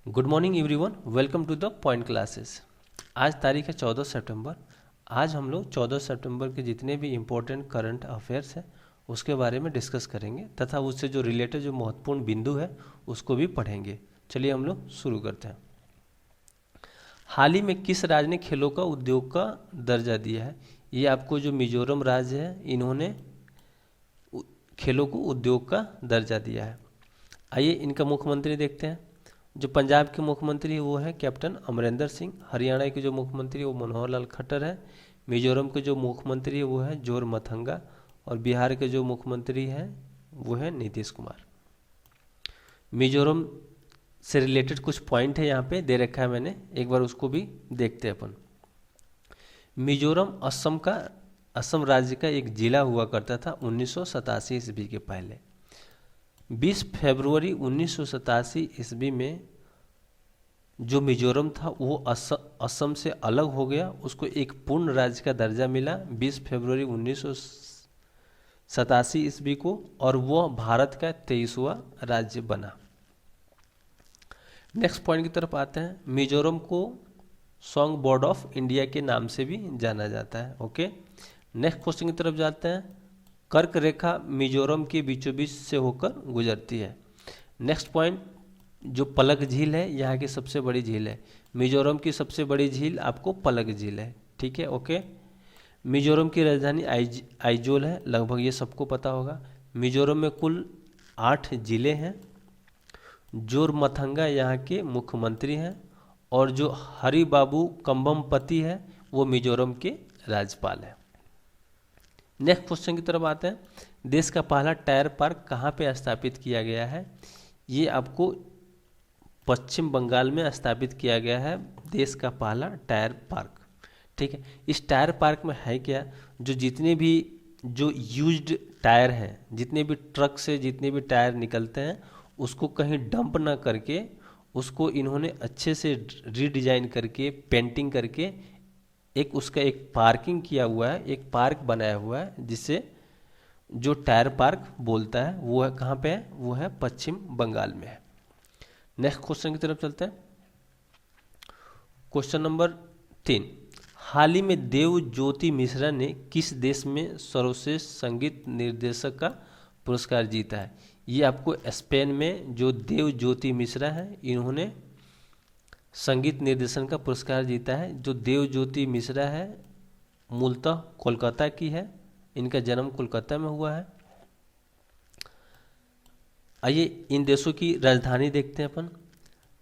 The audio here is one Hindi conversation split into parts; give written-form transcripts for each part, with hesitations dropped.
Good morning everyone, welcome to the point classes. आज तारीख है 14 सितंबर। आज हम लोग 14 सितंबर के जितने भी इम्पोर्टेंट करंट अफेयर्स हैं उसके बारे में डिस्कस करेंगे तथा उससे जो रिलेटेड जो महत्वपूर्ण बिंदु है उसको भी पढ़ेंगे। चलिए हम लोग शुरू करते हैं। हाल ही में किस राज्य ने खेलों का उद्योग का दर्जा दिया है? ये आपको जो मिजोरम राज्य है इन्होंने खेलों को उद्योग का दर्जा दिया है। आइए इनका मुख्यमंत्री देखते हैं। जो पंजाब के मुख्यमंत्री वो है कैप्टन अमरिंदर सिंह। हरियाणा के जो मुख्यमंत्री है वो मनोहर लाल खट्टर है। मिजोरम के जो मुख्यमंत्री है वो है जोर मथंगा। और बिहार के जो मुख्यमंत्री हैं वो है नीतीश कुमार। मिजोरम से रिलेटेड कुछ पॉइंट है यहाँ पे दे रखा है मैंने, एक बार उसको भी देखते हैं अपन। मिजोरम असम राज्य का एक जिला हुआ करता था 1987 ईस्वी के पहले। 20 फरवरी 1987 ईस्वी में जो मिजोरम था वो असम से अलग हो गया, उसको एक पूर्ण राज्य का दर्जा मिला 20 फरवरी 1987 ईस्वी को, और वो भारत का 23वां राज्य बना। नेक्स्ट पॉइंट की तरफ आते हैं। मिजोरम को सॉन्ग बोर्ड ऑफ इंडिया के नाम से भी जाना जाता है। ओके, नेक्स्ट क्वेश्चन की तरफ जाते हैं। कर्क रेखा मिजोरम के बीचों बीच से होकर गुजरती है। नेक्स्ट पॉइंट, जो पलक झील है यहाँ की सबसे बड़ी झील है। मिजोरम की सबसे बड़ी झील आपको पलक झील है। ठीक है, ओके। मिजोरम की राजधानी आइजोल है, लगभग ये सबको पता होगा। मिजोरम में कुल 8 जिले हैं। जोर मथंगा यहाँ के मुख्यमंत्री हैं, और जो हरिबाबू कंबमपति है वो मिजोरम के राज्यपाल है। नेक्स्ट क्वेश्चन की तरफ आते हैं। देश का पहला टायर पार्क कहाँ पे स्थापित किया गया है? ये आपको पश्चिम बंगाल में स्थापित किया गया है, देश का पहला टायर पार्क। ठीक है, इस टायर पार्क में है क्या, जो जितने भी जो यूज्ड टायर हैं, जितने भी ट्रक से जितने भी टायर निकलते हैं उसको कहीं डंप ना करके उसको इन्होंने अच्छे से रीडिजाइन करके पेंटिंग करके उसका एक पार्किंग किया हुआ है, एक पार्क बनाया हुआ है, जिसे जो टायर पार्क बोलता है। वो है कहाँ पे है? वो है पश्चिम बंगाल में है। नेक्स्ट क्वेश्चन की तरफ चलते हैं। Question number 3। हाल ही में देव ज्योति मिश्रा ने किस देश में सर्वश्रेष्ठ संगीत निर्देशक का पुरस्कार जीता है? ये आपको स्पेन में जो देव ज्योति मिश्रा है इन्होंने संगीत निर्देशन का पुरस्कार जीता है। जो देव ज्योति मिश्रा है मूलतः कोलकाता की है, इनका जन्म कोलकाता में हुआ है। आइए इन देशों की राजधानी देखते हैं अपन।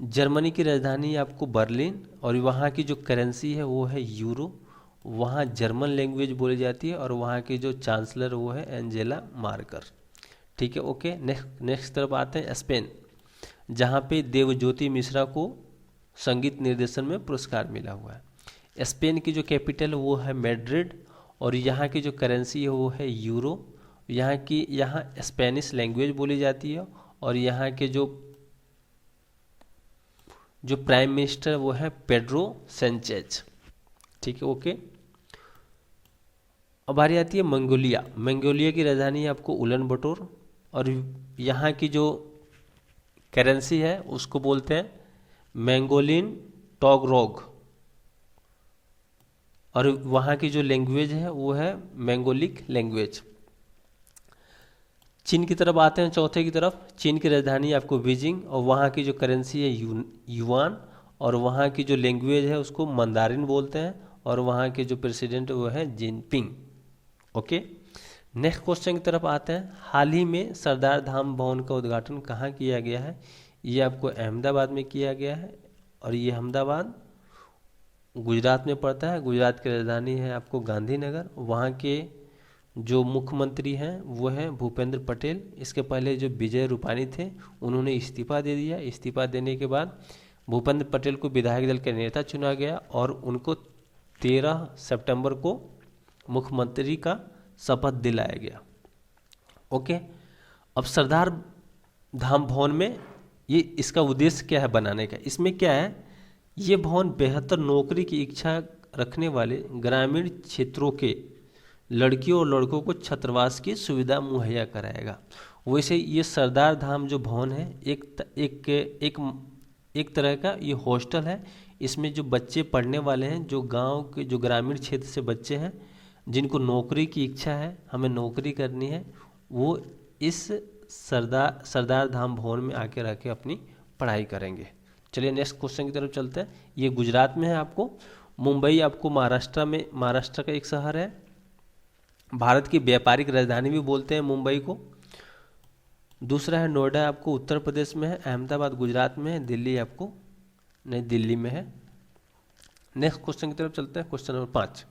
जर्मनी की राजधानी आपको बर्लिन, और वहाँ की जो करेंसी है वो है यूरो। वहाँ जर्मन लैंग्वेज बोली जाती है, और वहाँ की जो चांसलर वो है एंजेला मार्कर। ठीक है, ओके। नेक्स्ट तरफ आते हैं स्पेन, जहाँ पे देव ज्योति मिश्रा को संगीत निर्देशन में पुरस्कार मिला हुआ है। स्पेन की जो कैपिटल वो है मैड्रिड, और यहाँ की जो करेंसी है वो है यूरो। यहाँ स्पेनिश लैंग्वेज बोली जाती है, और यहाँ के जो प्राइम मिनिस्टर वो है पेड्रो सेंचेज। ठीक है, ओके। अब बारी आती है मंगोलिया। मंगोलिया की राजधानी है आपको उलन बटोर, और यहाँ की जो करेंसी है उसको बोलते हैं मैंगोलिन टॉगरोग, और वहाँ की जो लैंग्वेज है वो है मैंगोलिक लैंग्वेज। चीन की तरफ आते हैं चौथे की तरफ। चीन की राजधानी आपको बीजिंग, और वहाँ की जो करेंसी है युआन, और वहाँ की जो लैंग्वेज है उसको मंदारिन बोलते हैं, और वहाँ के जो प्रेसिडेंट वो है जिनपिंग। ओके, नेक्स्ट क्वेश्चन की तरफ आते हैं। हाल ही में सरदार धाम भवन का उद्घाटन कहाँ किया गया है? ये आपको अहमदाबाद में किया गया है, और ये अहमदाबाद गुजरात में पड़ता है। गुजरात की राजधानी है आपको गांधीनगर। वहाँ के जो मुख्यमंत्री हैं वो हैं भूपेंद्र पटेल। इसके पहले जो विजय रूपानी थे उन्होंने इस्तीफा दे दिया। इस्तीफा देने के बाद भूपेंद्र पटेल को विधायक दल के नेता चुना गया, और उनको 13 सितंबर को मुख्यमंत्री का शपथ दिलाया गया। ओके, अब सरदार धाम भवन में इसका उद्देश्य क्या है बनाने का? इसमें क्या है, ये भवन बेहतर नौकरी की इच्छा रखने वाले ग्रामीण क्षेत्रों के लड़कियों और लड़कों को छात्रावास की सुविधा मुहैया कराएगा। वैसे ये सरदार धाम जो भवन है एक एक तरह का ये हॉस्टल है। इसमें जो बच्चे पढ़ने वाले हैं, जो गांव के, जो ग्रामीण क्षेत्र से बच्चे हैं, जिनको नौकरी की इच्छा है, हमें नौकरी करनी है, वो इस सरदार धाम भवन में आके रह के अपनी पढ़ाई करेंगे। चलिए नेक्स्ट क्वेश्चन की तरफ चलते हैं। ये गुजरात में है। आपको मुंबई आपको महाराष्ट्र में, महाराष्ट्र का एक शहर है। भारत की व्यापारिक राजधानी भी बोलते हैं मुंबई को। दूसरा है नोएडा, आपको उत्तर प्रदेश में है। अहमदाबाद गुजरात में है। दिल्ली आपको नई दिल्ली में है। नेक्स्ट क्वेश्चन की तरफ चलते हैं। क्वेश्चन नंबर 5,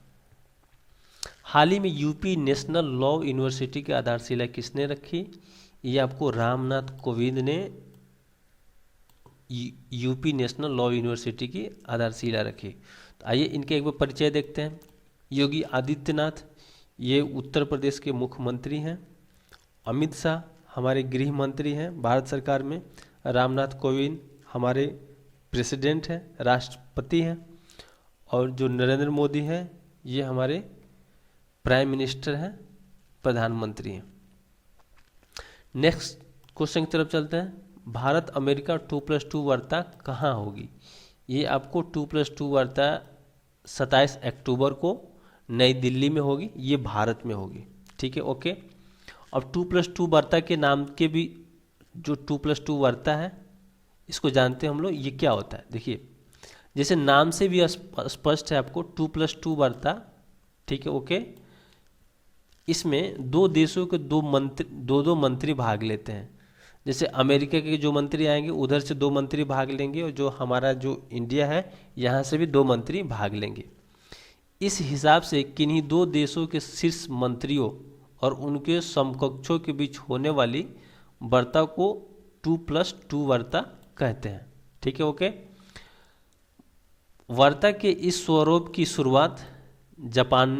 हाल ही में यूपी नेशनल लॉ यूनिवर्सिटी की आधारशिला किसने रखी? ये आपको रामनाथ कोविंद ने यूपी नेशनल लॉ यूनिवर्सिटी की आधारशिला रखी। तो आइए इनके एक बार परिचय देखते हैं। योगी आदित्यनाथ, ये उत्तर प्रदेश के मुख्यमंत्री हैं। अमित शाह हमारे गृह मंत्री हैं भारत सरकार में। रामनाथ कोविंद हमारे प्रेसिडेंट हैं, राष्ट्रपति हैं। और जो नरेंद्र मोदी हैं, ये हमारे प्राइम मिनिस्टर हैं, प्रधानमंत्री हैं। नेक्स्ट क्वेश्चन की तरफ चलते हैं। भारत अमेरिका 2+2 वार्ता कहाँ होगी? ये आपको 2+2 वार्ता 27 अक्टूबर को नई दिल्ली में होगी। ये भारत में होगी। ठीक है, ओके। अब 2+2 वार्ता के नाम के भी, जो 2+2 वार्ता है, इसको जानते हैं हम लोग, ये क्या होता है। देखिए, जैसे नाम से भी स्पष्ट है आपको, 2+2 वार्ता, ठीक है, ओके। इसमें दो देशों के दो मंत्री भाग लेते हैं। जैसे अमेरिका के जो मंत्री आएंगे, उधर से 2 मंत्री भाग लेंगे, और जो हमारा जो इंडिया है, यहाँ से भी 2 मंत्री भाग लेंगे। इस हिसाब से किन्हीं 2 देशों के शीर्ष मंत्रियों और उनके समकक्षों के बीच होने वाली वार्ता को 2+2 वार्ता कहते हैं। ठीक है, ओके। वार्ता के इस स्वरूप की शुरुआत जापान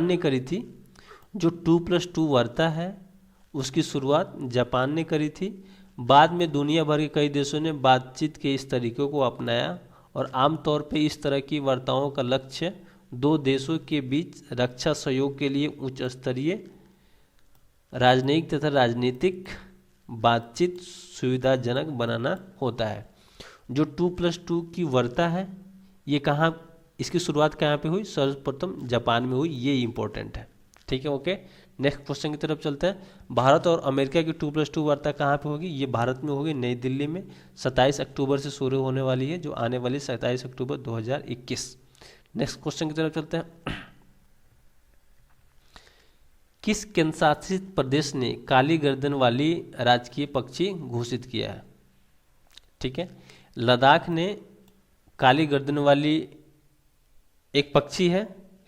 ने करी थी। जो 2+2 वार्ता है, उसकी शुरुआत जापान ने करी थी। बाद में दुनिया भर के कई देशों ने बातचीत के इस तरीके को अपनाया, और आमतौर पर इस तरह की वार्ताओं का लक्ष्य 2 देशों के बीच रक्षा सहयोग के लिए उच्च स्तरीय राजनयिक तथा राजनीतिक बातचीत सुविधाजनक बनाना होता है। जो 2+2 की वार्ता है, ये कहाँ, इसकी शुरुआत कहाँ पे हुई? सर्वप्रथम जापान में हुई। ये इम्पोर्टेंट है। ठीक है, ओके। नेक्स्ट क्वेश्चन की तरफ चलते हैं। भारत और अमेरिका की 2+2 वार्ता कहाँ पे होगी? ये भारत में होगी, नई दिल्ली में। 27 अक्टूबर से शुरू होने वाली है, जो आने वाली 27 अक्टूबर 2021। नेक्स्ट क्वेश्चन की तरफ चलते हैं। किस केंद्रशासित प्रदेश ने काली गर्दन वाली राजकीय पक्षी घोषित किया है? ठीक है, लद्दाख ने काली गर्दन वाली एक पक्षी है,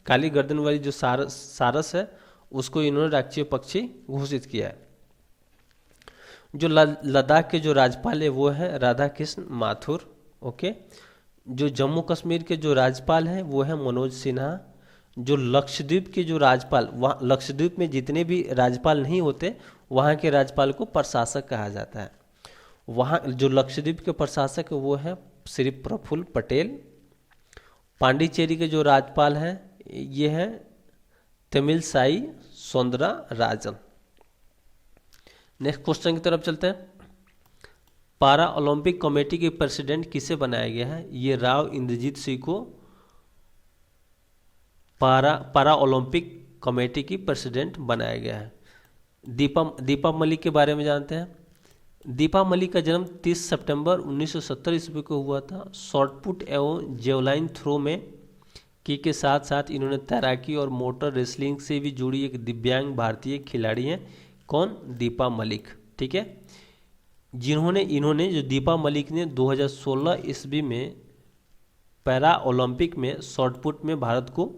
काली गर्दन वाली जो सारस है, उसको इन्होंने राष्ट्रीय पक्षी घोषित किया है। जो लद्दाख के जो राज्यपाल है, वो है राधा कृष्ण माथुर, ओके। जो जम्मू कश्मीर के जो राज्यपाल हैं, वो है मनोज सिन्हा। जो लक्षद्वीप के जो राज्यपाल, वहाँ लक्षद्वीप में जितने भी राज्यपाल नहीं होते, वहाँ के राज्यपाल को प्रशासक कहा जाता है। वहाँ जो लक्षद्वीप के प्रशासक है, वो है श्री प्रफुल्ल पटेल। पांडिचेरी के जो राज्यपाल हैं, ये हैं तमिलसाई सौंदरराजन। नेक्स्ट क्वेश्चन की तरफ चलते हैं। पारा ओलंपिक कमेटी के प्रेसिडेंट किसे बनाया गया है? ये राव इंद्रजीत सिंह को पारा ओलंपिक कमेटी की प्रेसिडेंट बनाया गया है। दीपा मलिक के बारे में जानते हैं। दीपा मलिक का जन्म 30 सितंबर 1970 ईस्वी को हुआ था। शॉटपुट एवं जेवलाइन थ्रो में के साथ साथ इन्होंने तैराकी और मोटर रेसलिंग से भी जुड़ी एक दिव्यांग भारतीय खिलाड़ी हैं। कौन? दीपा मलिक। ठीक है, इन्होंने जो दीपा मलिक ने 2016 ईस्वी में पैरा ओलंपिक में शॉटपुट में भारत को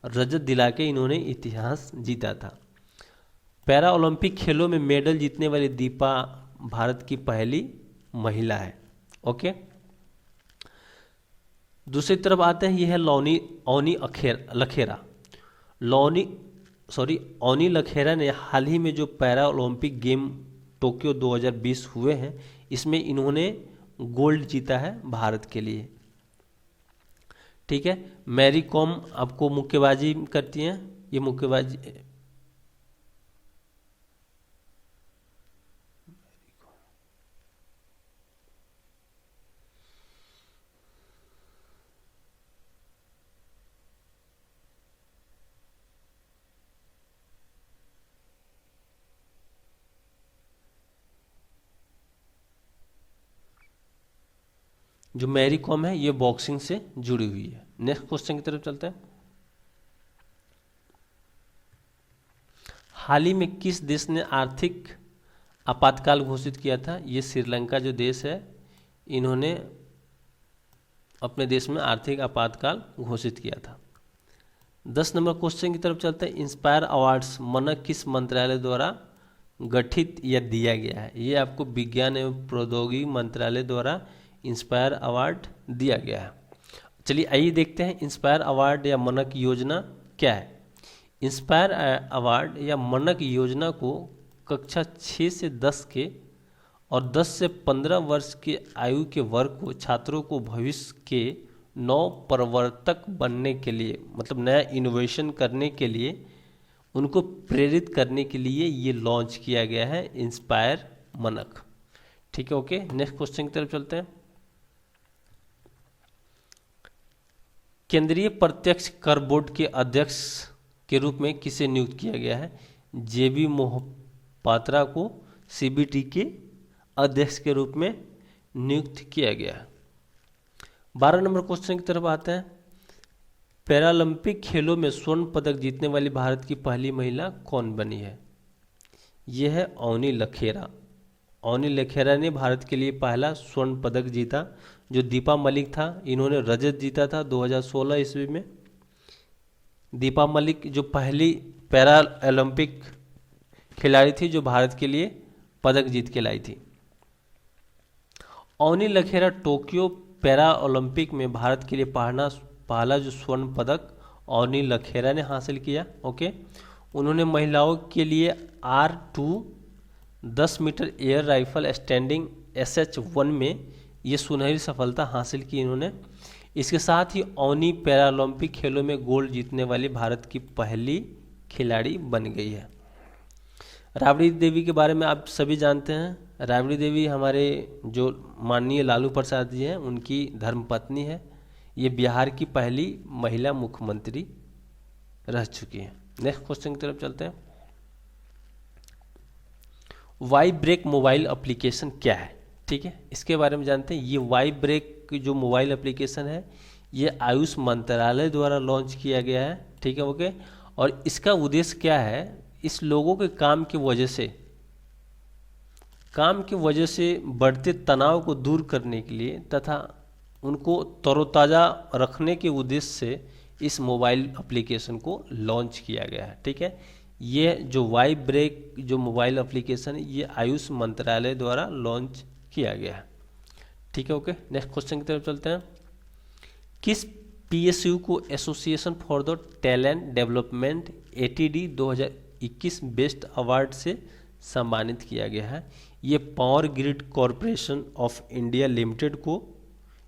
रजत दिला के इन्होंने इतिहास जीता था। पैरा ओलंपिक खेलों में मेडल जीतने वाली दीपा भारत की पहली महिला है। ओके, दूसरी तरफ आते हैं। यह है ओनी लखेरा। ओनी लखेरा ने हाल ही में जो पैरा ओलंपिक गेम टोक्यो 2020 हुए हैं, इसमें इन्होंने गोल्ड जीता है भारत के लिए। ठीक है, मैरी कॉम आपको मुक्केबाजी करती हैं। ये मुक्केबाजी जो मैरी कॉम है ये बॉक्सिंग से जुड़ी हुई है। नेक्स्ट क्वेश्चन की तरफ चलते हैं। हाल ही में किस देश ने आर्थिक आपातकाल घोषित किया था? ये श्रीलंका जो देश है, इन्होंने अपने देश में आर्थिक आपातकाल घोषित किया था। 10 नंबर क्वेश्चन की तरफ चलते हैं। इंस्पायर अवार्ड्स मानक किस मंत्रालय द्वारा गठित या दिया गया है? ये आपको विज्ञान एवं प्रौद्योगिकी मंत्रालय द्वारा इंस्पायर अवार्ड दिया गया है। चलिए आइए देखते हैं इंस्पायर अवार्ड या मानक योजना क्या है। इंस्पायर अवार्ड या मानक योजना को कक्षा 6 से 10 के और 10 से 15 वर्ष के आयु के वर्ग को छात्रों को भविष्य के नव प्रवर्तक बनने के लिए, मतलब नया इनोवेशन करने के लिए, उनको प्रेरित करने के लिए ये लॉन्च किया गया है इंस्पायर मानक। ठीक है, ओके। नेक्स्ट क्वेश्चन की तरफ चलते हैं। केंद्रीय प्रत्यक्ष कर बोर्ड के अध्यक्ष के रूप में किसे नियुक्त किया गया है? जेबी मोहपात्रा को सीबीटी के अध्यक्ष के रूप में नियुक्त किया गया है। 12 नंबर क्वेश्चन की तरफ आते हैं। पैरालंपिक खेलों में स्वर्ण पदक जीतने वाली भारत की पहली महिला कौन बनी है? यह है अवनी लखेरा। अवनी लखेरा ने भारत के लिए पहला स्वर्ण पदक जीता। जो दीपा मलिक था, इन्होंने रजत जीता था 2016 ईस्वी में। दीपा मलिक जो पहली पैरा ओलंपिक खिलाड़ी थी जो भारत के लिए पदक जीत के लाई थी। Avani Lekhara Tokyo para Olympic में भारत के लिए पहला जो स्वर्ण पदक अवनी लखेरा ने हासिल किया। ओके, उन्होंने महिलाओं के लिए R2 10 metre air rifle standing SH1 में ये सुनहरी सफलता हासिल की इन्होंने। इसके साथ ही अवनी पैरालंपिक खेलों में गोल्ड जीतने वाली भारत की पहली खिलाड़ी बन गई है। राबड़ी देवी के बारे में आप सभी जानते हैं। राबड़ी देवी हमारे जो माननीय लालू प्रसाद जी हैं उनकी धर्मपत्नी है। ये बिहार की पहली महिला मुख्यमंत्री रह चुकी हैं। नेक्स्ट क्वेश्चन की तरफ चलते हैं। वाई ब्रेक मोबाइल एप्लीकेशन क्या है? ठीक है, इसके बारे में जानते हैं। ये वाई ब्रेक जो मोबाइल एप्लीकेशन है ये आयुष मंत्रालय द्वारा लॉन्च किया गया है। ठीक है, ओके। और इसका उद्देश्य क्या है? इस लोगों के काम की वजह से बढ़ते तनाव को दूर करने के लिए तथा उनको तरोताज़ा रखने के उद्देश्य से इस मोबाइल एप्लीकेशन को लॉन्च किया गया है। ठीक है, ये जो वाई ब्रेक जो मोबाइल एप्लीकेशन है ये आयुष मंत्रालय द्वारा लॉन्च किया गया है। ठीक है, ओके। नेक्स्ट क्वेश्चन की तरफ चलते हैं। किस PSU को association for the talent development ATD 2021 best award से सम्मानित किया गया है? ये power grid corporation of India limited को,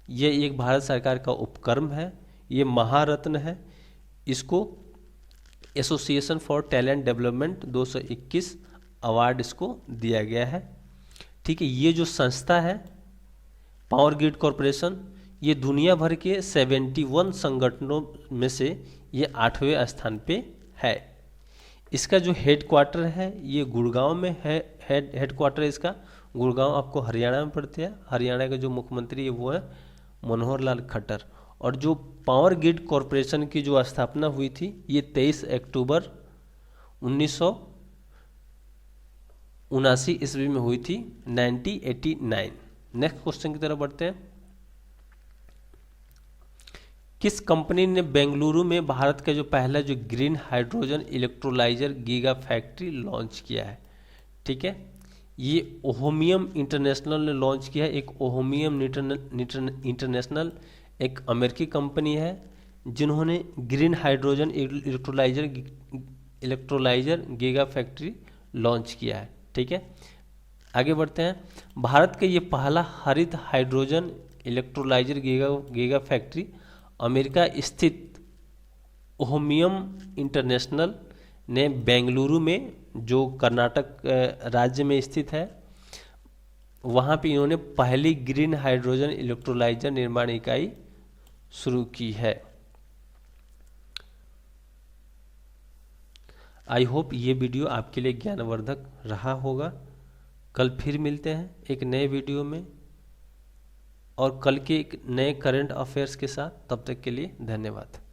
ये एक भारत सरकार का उपक्रम है, ये महारत्न है। इसको association for talent development 2021 award इसको दिया गया है। ठीक है, ये जो संस्था है पावर ग्रिड कॉरपोरेशन, ये दुनिया भर के 71 संगठनों में से ये 8वें स्थान पे है। इसका जो हेडक्वार्टर है ये गुड़गांव में है। हेडक्वार्टर इसका गुड़गांव आपको हरियाणा में पड़ते हैं। हरियाणा के जो मुख्यमंत्री है वो है मनोहर लाल खट्टर। और जो पावर ग्रिड कॉरपोरेशन की जो स्थापना हुई थी ये 23 अक्टूबर 1979 ईस्वी में हुई थी, 1989। नेक्स्ट क्वेश्चन की तरफ बढ़ते हैं। किस कंपनी ने बेंगलुरु में भारत का जो पहला जो green hydrogen electrolyser giga factory launch किया है? ठीक है, ये ओहोमियम इंटरनेशनल ने लॉन्च किया है। एक ओहोमियम इंटरनेशनल एक अमेरिकी कंपनी है जिन्होंने green hydrogen electrolyser giga factory launch किया है। ठीक है, आगे बढ़ते हैं। भारत का ये पहला हरित hydrogen electrolyser giga factory America स्थित ओहोमियम इंटरनेशनल ने बेंगलुरु में, जो कर्नाटक राज्य में स्थित है, वहाँ पे इन्होंने पहली ग्रीन हाइड्रोजन इलेक्ट्रोलाइजर निर्माण इकाई शुरू की है। आई होप ये वीडियो आपके लिए ज्ञानवर्धक रहा होगा। कल फिर मिलते हैं एक नए वीडियो में। और कल के एक नए करंट अफेयर्स के साथ। तब तक के लिए धन्यवाद।